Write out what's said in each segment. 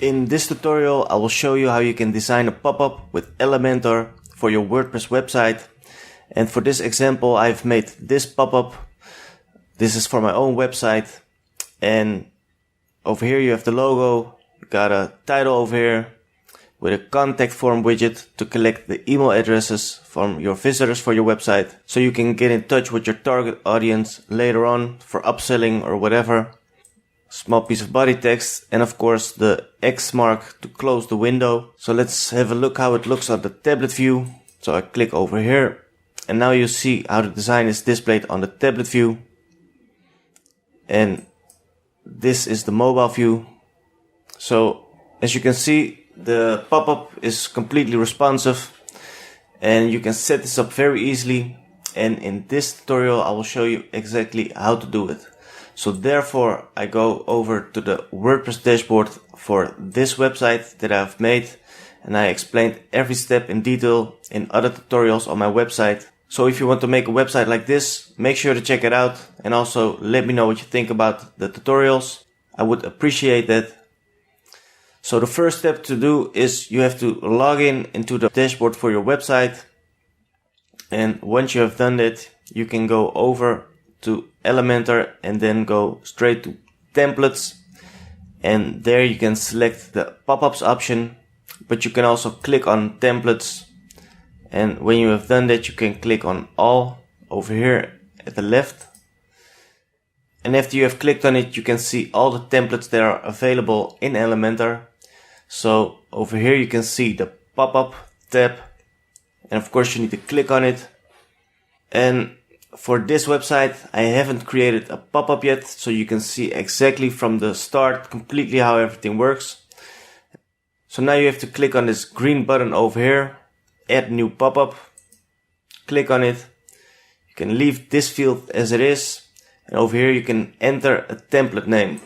In this tutorial, I will show you how you can design a pop-up with Elementor for your WordPress website. And for this example, I've made this pop-up. This is for my own website. And over here you have the logo. You got a title over here with a contact form widget to collect the email addresses from your visitors for your website, so you can get in touch with your target audience later on for upselling or whatever. Small piece of body text, and of course the X mark to close the window. So let's have a look how it looks on the tablet view. So I click over here, and now you see how the design is displayed on the tablet view. And this is the mobile view. So as you can see, the pop-up is completely responsive, and you can set this up very easily. And in this tutorial I will show you exactly how to do it. So therefore I go over to the WordPress dashboard for this website that I've made, and I explained every step in detail in other tutorials on my website. So if you want to make a website like this, make sure to check it out, and also let me know what you think about the tutorials. I would appreciate that. So the first step to do is you have to log in into the dashboard for your website. And once you have done that, you can go over to Elementor and then go straight to templates, and there you can select the pop-ups option, but you can also click on templates, and when you have done that you can click on all over here at the left, and after you have clicked on it you can see all the templates that are available in Elementor. So over here you can see the pop-up tab, and of course you need to click on it. And for this website I haven't created a pop-up yet, so you can see exactly from the start completely how everything works. So now you have to click on this green button over here, add new pop-up. Click on it. You can leave this field as it is, and over here you can enter a template name.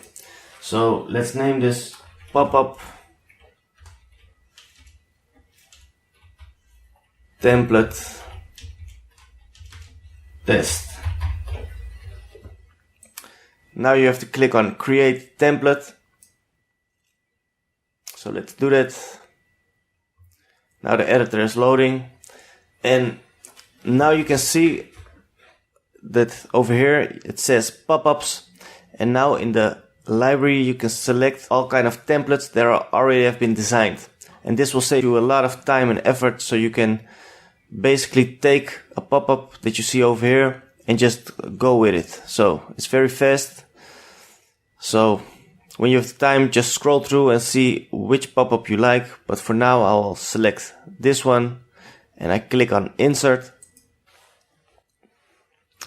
So let's name this pop-up template test. Now you have to click on create template. So let's do that. Now the editor is loading, and now you can see that over here it says pop-ups, and now in the library you can select all kind of templates that already have been designed, and this will save you a lot of time and effort. So you can basically take a pop-up that you see over here and just go with it. So it's very fast. So when you have time, just scroll through and see which pop-up you like, but for now I'll select this one and I click on insert.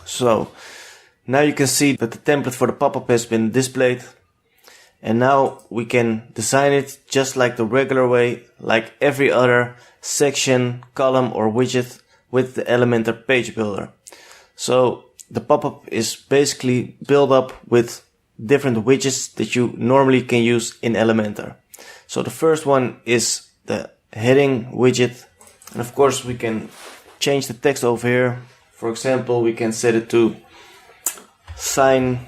So now you can see that the template for the pop-up has been displayed, and now we can design it just like the regular way, like every other section, column or widget with the Elementor page builder. So the pop-up is basically built up with different widgets that you normally can use in Elementor. So the first one is the heading widget, and of course we can change the text over here. For example, we can set it to sign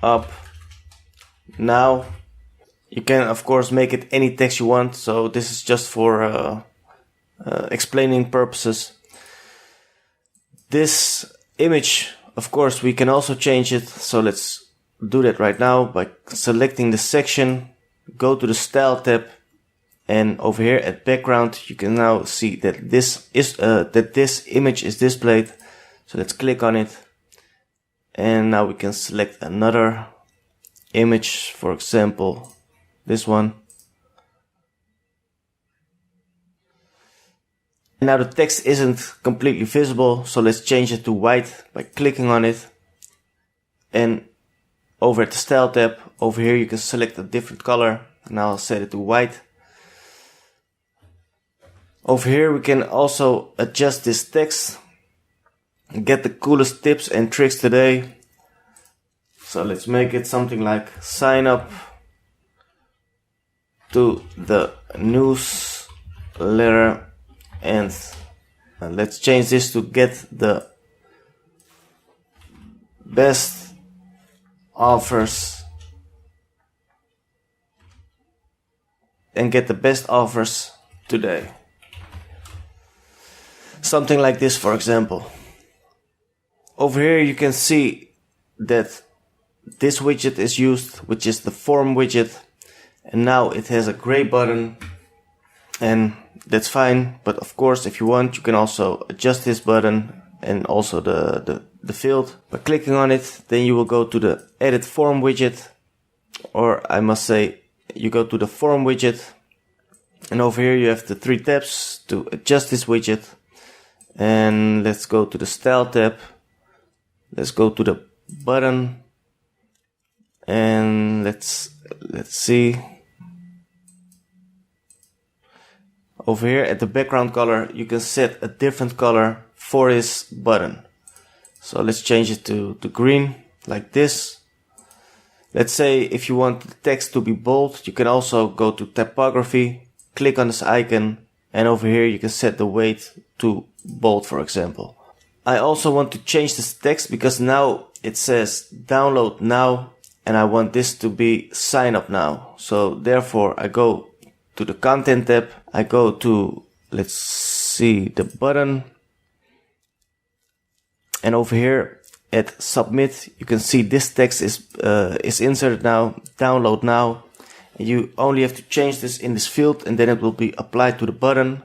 up now. You can of course make it any text you want, so this is just for explaining purposes. This image, of course, we can also change it, so let's do that right now by selecting the section, go to the style tab, and over here at background you can now see that this image is displayed. So let's click on it, and now we can select another image, for example this one. Now the text isn't completely visible, so let's change it to white by clicking on it. And over at the style tab over here you can select a different color, and I'll set it to white. Over here we can also adjust this text and get the coolest tips and tricks today. So let's make it something like sign up to the newsletter, and let's change this to get the best offers and get the best offers today. Something like this, for example. Over here you can see that this widget is used, which is the form widget, and now it has a gray button, and that's fine. But of course, if you want, you can also adjust this button and also the field by clicking on it. Then you will go to the edit form widget, or I must say you go to the form widget, and over here you have the 3 tabs to adjust this widget. And let's go to the style tab, let's go to the button, and let's see. Over here at the background color, you can set a different color for this button. So let's change it to green, like this. Let's say if you want the text to be bold, you can also go to typography, click on this icon, and over here you can set the weight to bold, for example. I also want to change this text because now it says download now, and I want this to be sign up now. So therefore I go to the content tab, I go to, let's see, the button, and over here at submit you can see this text is inserted now, download now. You only have to change this in this field and then it will be applied to the button.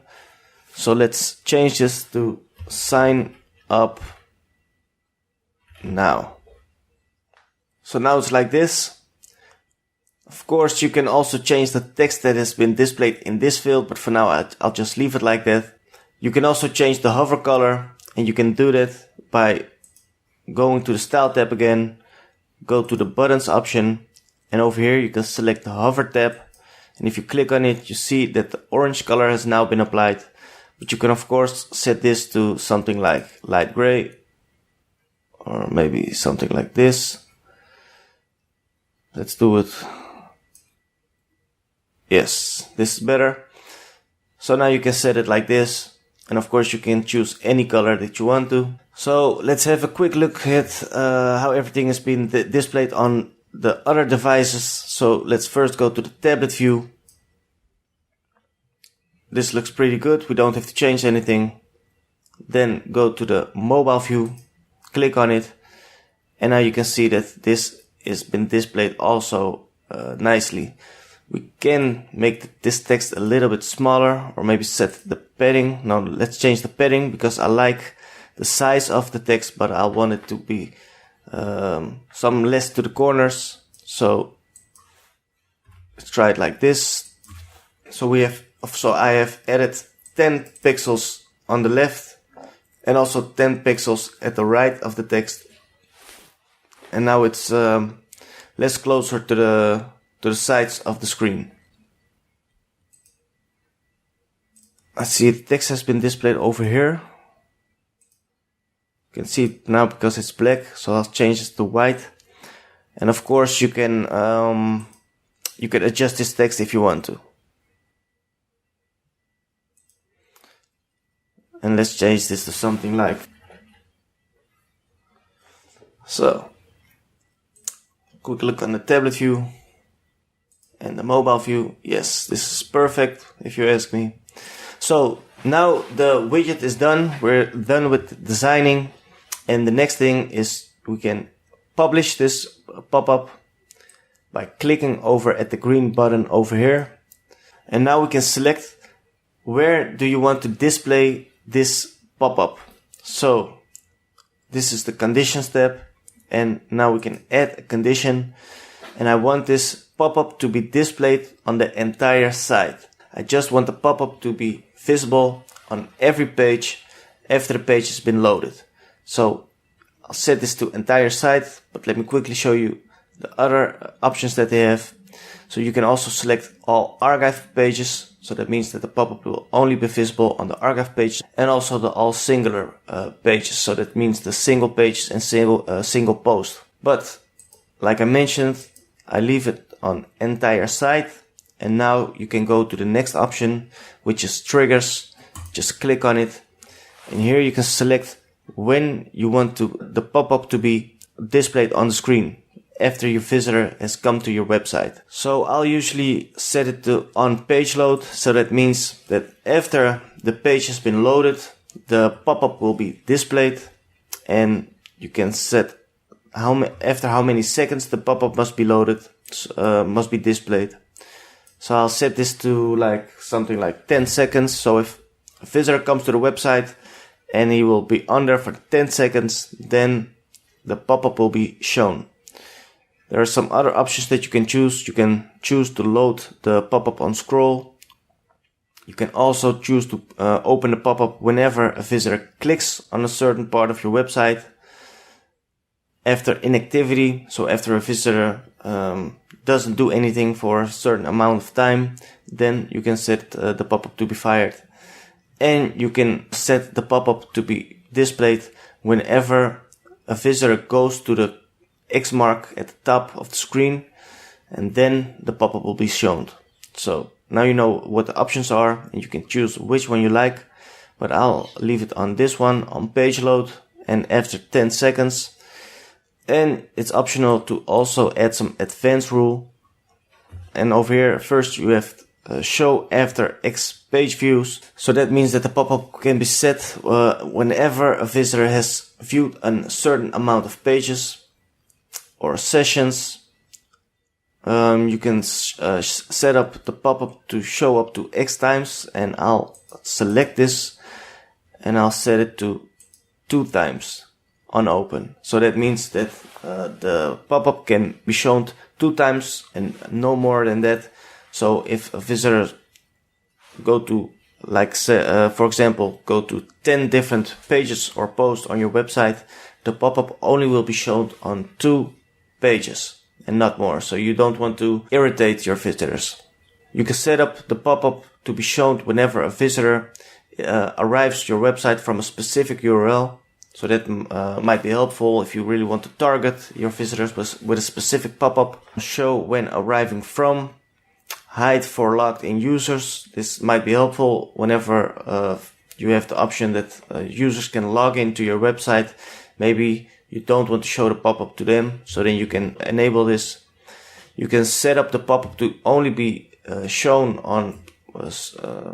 So let's change this to sign up now. So now it's like this. Of course, you can also change the text that has been displayed in this field, but for now I'll just leave it like that. You can also change the hover color, and you can do that by going to the style tab again, go to the buttons option, and over here you can select the hover tab. And if you click on it, you see that the orange color has now been applied. But you can of course set this to something like light gray, or maybe something like this. Let's do it. Yes, this is better. So now you can set it like this, and of course you can choose any color that you want to. So let's have a quick look at how everything has been displayed on the other devices. So let's first go to the tablet view. This looks pretty good, we don't have to change anything. Then go to the mobile view, click on it, and now you can see that this has been displayed also nicely. We can make this text a little bit smaller, or maybe set the padding. No, let's change the padding because I like the size of the text, but I want it to be some less to the corners. So let's try it like this. So I have added 10 pixels on the left and also 10 pixels at the right of the text. And now it's less closer to the sides of the screen. I see the text has been displayed over here. You can see it now because it's black, so I'll change it to white. And of course you can adjust this text if you want to. And let's change this to something like so. Quick look on the tablet view and the mobile view. Yes, this is perfect if you ask me. So now the widget is done. We're done with designing, and the next thing is we can publish this pop-up by clicking over at the green button over here. And now we can select where do you want to display this pop-up. So this is the conditions tab, and now we can add a condition, and I want this pop-up to be displayed on the entire site. I just want the pop-up to be visible on every page after the page has been loaded. So I'll set this to entire site, but let me quickly show you the other options that they have. So you can also select all archive pages. So that means that the pop-up will only be visible on the archive page, and also the all singular pages. So that means the single pages and single post. But like I mentioned, I leave it on entire site. And now you can go to the next option, which is triggers. Just click on it, and here you can select when you want the pop-up to be displayed on the screen. after your visitor has come to your website. So I'll usually set it to on page load. So that means that after the page has been loaded, the pop-up will be displayed, and you can set after how many seconds the pop-up must be loaded, must be displayed. So I'll set this to like something like 10 seconds. So if a visitor comes to the website and he will be on there for 10 seconds, then the pop-up will be shown. There are some other options that you can choose. You can choose to load the pop-up on scroll. You can also choose to open the pop-up whenever a visitor clicks on a certain part of your website. After inactivity, so after a visitor doesn't do anything for a certain amount of time, then you can set the pop-up to be fired. And you can set the pop-up to be displayed whenever a visitor goes to the X mark at the top of the screen, and then the pop-up will be shown. So now you know what the options are, and you can choose which one you like, but I'll leave it on this one on page load and after 10 seconds. And it's optional to also add some advanced rule. And over here, first you have show after X page views. So that means that the pop-up can be set whenever a visitor has viewed a certain amount of pages or sessions. You can set up the pop-up to show up to X times, and I'll select this and I'll set it to 2 times on open. So that means that the pop-up can be shown 2 times and no more than that. So if a visitor go to, like, for example, go to 10 different pages or posts on your website, the pop-up only will be shown on 2 pages and not more. So you don't want to irritate your visitors. You can set up the pop-up to be shown whenever a visitor arrives to your website from a specific URL. So that might be helpful if you really want to target your visitors with a specific pop-up. Show when arriving from. Hide for logged in users. This might be helpful whenever you have the option that users can log into your website. Maybe you don't want to show the pop-up to them, so then you can enable this. You can set up the pop-up to only be shown on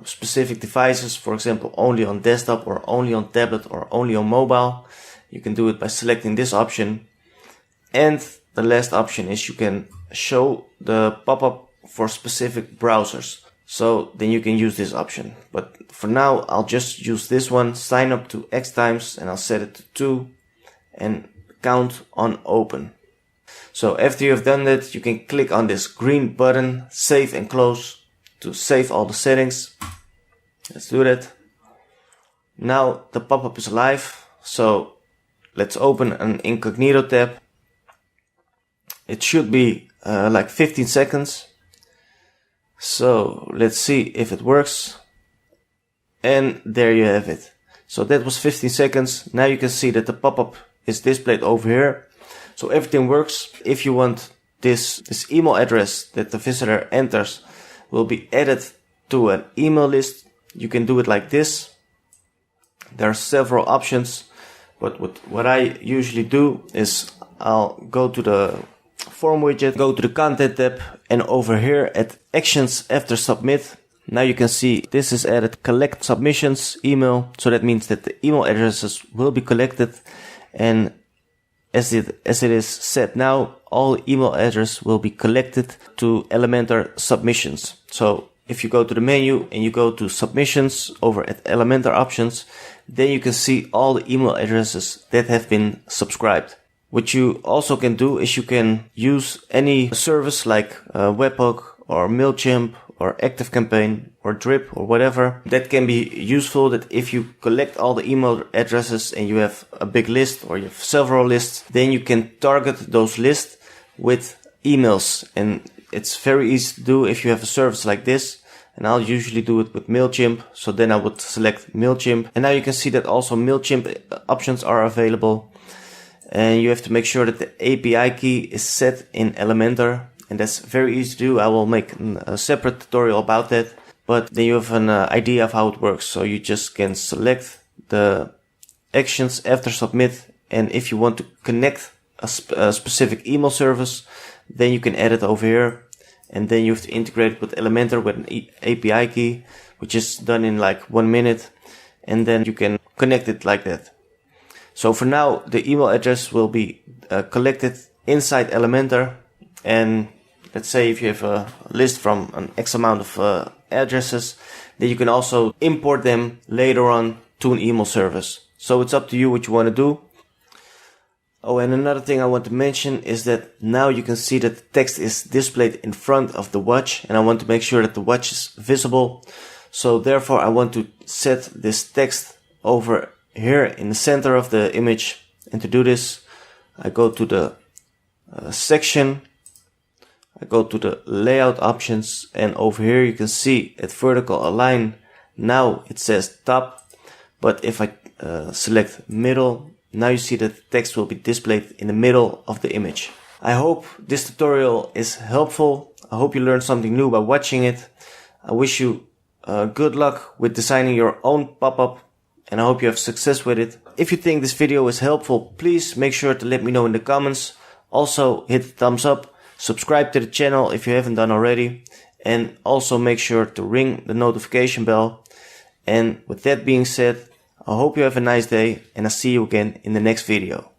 specific devices, for example, only on desktop or only on tablet or only on mobile. You can do it by selecting this option. And the last option is you can show the pop-up for specific browsers. So then you can use this option. But for now, I'll just use this one, sign up to X times, and I'll set it to 2 and count on open. So after you have done that, you can click on this green button, save and close, to save all the settings. Let's do that. Now the pop-up is live. So let's open an incognito tab. It should be like 15 seconds. So let's see if it works. And there you have it. So that was 15 seconds. Now you can see that the pop-up is displayed over here. So everything works. If you want this email address that the visitor enters will be added to an email list, you can do it like this. There are several options, but what I usually do is I'll go to the form widget, go to the content tab, and over here at actions after submit, now you can see this is added collect submissions email. So that means that the email addresses will be collected, and as it is set now, all email address will be collected to Elementor submissions. So if you go to the menu and you go to submissions over at Elementor options, then you can see all the email addresses that have been subscribed. What you also can do is you can use any service like Webhook or MailChimp or ActiveCampaign or Drip or whatever. That can be useful, that if you collect all the email addresses and you have a big list or you have several lists, then you can target those lists with emails. And it's very easy to do if you have a service like this. And I'll usually do it with MailChimp. So then I would select MailChimp. And now you can see that also MailChimp options are available. And you have to make sure that the API key is set in Elementor. And that's very easy to do. I will make a separate tutorial about that. But then you have an idea of how it works. So you just can select the actions after submit. And if you want to connect a specific email service, then you can add it over here. And then you have to integrate it with Elementor with an API key, which is done in like 1 minute. And then you can connect it like that. So for now, the email address will be collected inside Elementor. And let's say if you have a list from an X amount of addresses, then you can also import them later on to an email service. So it's up to you what you want to do. Oh, and another thing I want to mention is that now you can see that the text is displayed in front of the watch, and I want to make sure that the watch is visible. So therefore I want to set this text over here in the center of the image. And to do this, I go to the section, I go to the layout options, and over here you can see at vertical align. Now it says top, but if I select middle, now you see that the text will be displayed in the middle of the image. I hope this tutorial is helpful. I hope you learned something new by watching it. I wish you good luck with designing your own pop-up, and I hope you have success with it. If you think this video is helpful, please make sure to let me know in the comments. Also hit the thumbs up, subscribe to the channel if you haven't done already, and also make sure to ring the notification bell. And with that being said, I hope you have a nice day, and I'll see you again in the next video.